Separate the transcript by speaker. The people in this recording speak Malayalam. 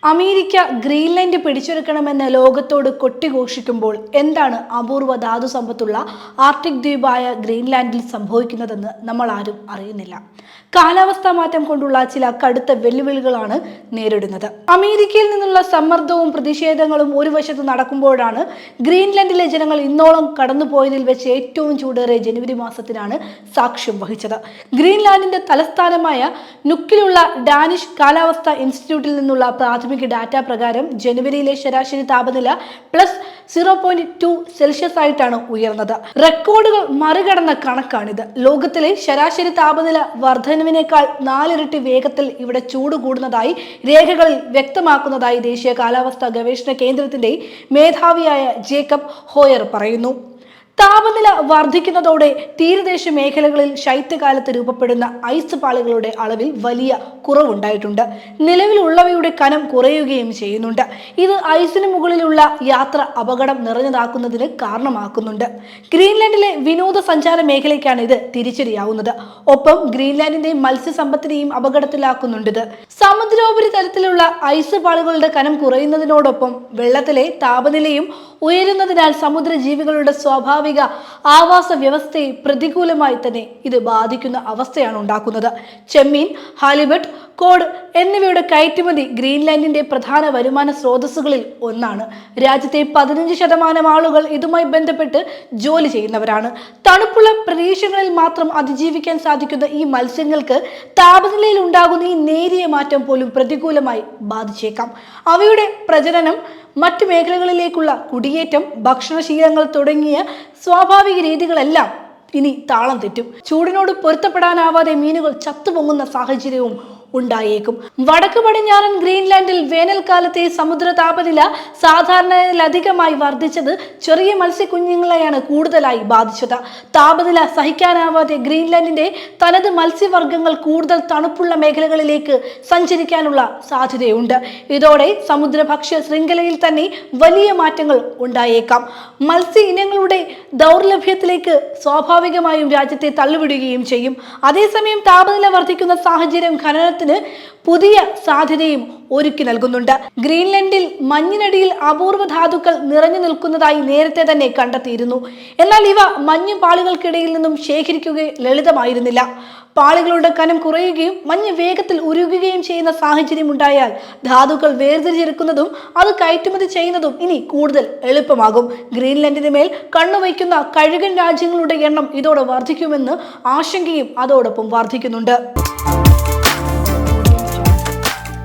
Speaker 1: അമേരിക്ക ഗ്രീൻലാൻഡ് പിടിച്ചെടുക്കണമെന്ന് ലോകത്തോട് കൊട്ടിഘോഷിക്കുമ്പോൾ എന്താണ് അപൂർവ ധാതു സമ്പത്തുള്ള ആർട്ടിക് ദ്വീപായ ഗ്രീൻലാൻഡിൽ സംഭവിക്കുന്നതെന്ന് നമ്മൾ ആരും അറിയുന്നില്ല. കാലാവസ്ഥാ മാറ്റം കൊണ്ടുള്ള ചില കടുത്ത വെല്ലുവിളികളാണ് നേരിടുന്നത്. അമേരിക്കയിൽ നിന്നുള്ള സമ്മർദ്ദവും പ്രതിഷേധങ്ങളും ഒരു വശത്ത് നടക്കുമ്പോഴാണ് ഗ്രീൻലാൻഡിലെ ജനങ്ങൾ ഇന്നോളം കടന്നുപോയതിൽ വെച്ച് ഏറ്റവും ചൂടേറിയ ജനുവരി മാസത്തിനാണ് സാക്ഷ്യം വഹിച്ചത്. ഗ്രീൻലാൻഡിന്റെ തലസ്ഥാനമായ നുക്കിലുള്ള ഡാനിഷ് കാലാവസ്ഥാ ഇൻസ്റ്റിറ്റ്യൂട്ടിൽ നിന്നുള്ള പ്രാഥമിക ഡാറ്റ പ്രകാരം ജനുവരിയിലെ ശരാശരി താപനില +0.2 സെൽഷ്യസ് ആയിട്ടാണ് ഉയർന്നത്. റെക്കോർഡുകൾ മറികടന്ന കണക്കാണിത്. ലോകത്തിലെ ശരാശരി താപനില വർധനവിനേക്കാൾ 4 ഇരട്ടി വേഗത്തിൽ ഇവിടെ ചൂട് കൂടുന്നതായി രേഖകളിൽ വ്യക്തമാക്കുന്നതായി ദേശീയ കാലാവസ്ഥാ ഗവേഷണ കേന്ദ്രത്തിന്റെ മേധാവിയായ ജേക്കബ് ഹോയർ പറയുന്നു. താപനില വർദ്ധിക്കുന്നതോടെ തീരദേശ മേഖലകളിൽ ശൈത്യകാലത്ത് രൂപപ്പെടുന്ന ഐസ് പാളികളുടെ അളവിൽ വലിയ കുറവുണ്ടായിട്ടുണ്ട്. നിലവിലുള്ളവയുടെ കനം കുറയുകയും ചെയ്യുന്നുണ്ട്. ഇത് ഐസിന് മുകളിലുള്ള യാത്ര അപകടം നിറഞ്ഞതാക്കുന്നതിന് കാരണമാക്കുന്നുണ്ട്. ഗ്രീൻലാൻഡിലെ വിനോദസഞ്ചാര മേഖലയ്ക്കാണ് ഇത് തിരിച്ചടിയാവുന്നത്. ഒപ്പം ഗ്രീൻലാൻഡിന്റെ മത്സ്യസമ്പത്തിനെയും അപകടത്തിലാക്കുന്നുണ്ട്. സമുദ്രോപരിതലത്തിലുള്ള ഐസ് പാളികളുടെ കനം കുറയുന്നതിനോടൊപ്പം വെള്ളത്തിലെ താപനിലയും ഉയരുന്നതിനാൽ സമുദ്രജീവികളുടെ സ്വാഭാവിക ആവാസ വ്യവസ്ഥയെ പ്രതികൂലമായി തന്നെ ഇത് ബാധിക്കുന്ന അവസ്ഥയാണ് ഉണ്ടാക്കുന്നത്. ചെമ്മീൻ, ഹാലിബട്ട്, കോഡ് എന്നിവയുടെ കയറ്റുമതി ഗ്രീൻലാൻഡിന്റെ പ്രധാന വരുമാന സ്രോതസ്സുകളിൽ ഒന്നാണ്. രാജ്യത്തെ 15% ആളുകൾ ഇതുമായി ബന്ധപ്പെട്ട് ജോലി ചെയ്യുന്നവരാണ്. തണുപ്പുള്ള പ്രദേശങ്ങളിൽ മാത്രം അതിജീവിക്കാൻ സാധിക്കുന്ന ഈ മത്സ്യങ്ങൾക്ക് താപനിലയിൽ ഉണ്ടാകുന്ന ഈ നേരിയ മാറ്റം പോലും പ്രതികൂലമായി ബാധിച്ചേക്കാം. അവയുടെ പ്രജനനം, മറ്റു മേഖലകളിലേക്കുള്ള കുടിയേറ്റം, ഭക്ഷണശീലങ്ങൾ തുടങ്ങിയ സ്വാഭാവിക രീതികളെല്ലാം ഇനി താളം തെറ്റും. ചൂടിനോട് പൊരുത്തപ്പെടാനാവാതെ മീനുകൾ ചത്തുപൊങ്ങുന്ന സാഹചര്യവും ഉണ്ടായേക്കും. വടക്ക് പടിഞ്ഞാറൻ ഗ്രീൻലാൻഡിൽ വേനൽക്കാലത്തെ സമുദ്ര താപനില സാധാരണയിലധികമായി വർദ്ധിച്ചത് ചെറിയ മത്സ്യക്കുഞ്ഞുങ്ങളെയാണ് കൂടുതലായി ബാധിച്ചത്. താപനില സഹിക്കാനാവാതെ ഗ്രീൻലാൻഡിന്റെ തനത് മത്സ്യവർഗ്ഗങ്ങൾ കൂടുതൽ തണുപ്പുള്ള മേഖലകളിലേക്ക് സഞ്ചരിക്കാനുള്ള സാധ്യതയുണ്ട്. ഇതോടെ സമുദ്രഭക്ഷ്യ ശൃംഖലയിൽ തന്നെ വലിയ മാറ്റങ്ങൾ ഉണ്ടായേക്കാം. മത്സ്യ ഇനങ്ങളുടെ ദൗർലഭ്യത്തിലേക്ക് സ്വാഭാവികമായും രാജ്യത്തെ തള്ളിവിടുകയും ചെയ്യും. അതേസമയം താപനില വർദ്ധിക്കുന്ന സാഹചര്യം ഖനനത്തിന് പുതിയ സാധ്യതയും ഒരുക്കി നൽകുന്നുണ്ട്. ഗ്രീൻലാൻഡിൽ മഞ്ഞിനടിയിൽ അപൂർവ ധാതുക്കൾ നിറഞ്ഞു നിൽക്കുന്നതായി നേരത്തെ തന്നെ കണ്ടെത്തിയിരുന്നു. എന്നാൽ ഇവ മഞ്ഞു പാളികൾക്കിടയിൽ നിന്നും ശേഖരിക്കുക ലളിതമായിരുന്നില്ല. പാളികളുടെ കനം കുറയുകയും മഞ്ഞ് വേഗത്തിൽ ഉരുകുകയും ചെയ്യുന്ന സാഹചര്യം ഉണ്ടായാൽ ധാതുക്കൾ വേർതിരിച്ചെടുക്കുന്നതും അത് കയറ്റുമതി ചെയ്യുന്നതും ഇനി കൂടുതൽ എളുപ്പമാകും. ഗ്രീൻലാൻഡിന് മേൽ കണ്ണുവയ്ക്കുന്ന കഴുകൻ രാജ്യങ്ങളുടെ എണ്ണം ഇതോടെ വർദ്ധിക്കുമെന്ന് ആശങ്കയും അതോടൊപ്പം വർദ്ധിക്കുന്നുണ്ട്.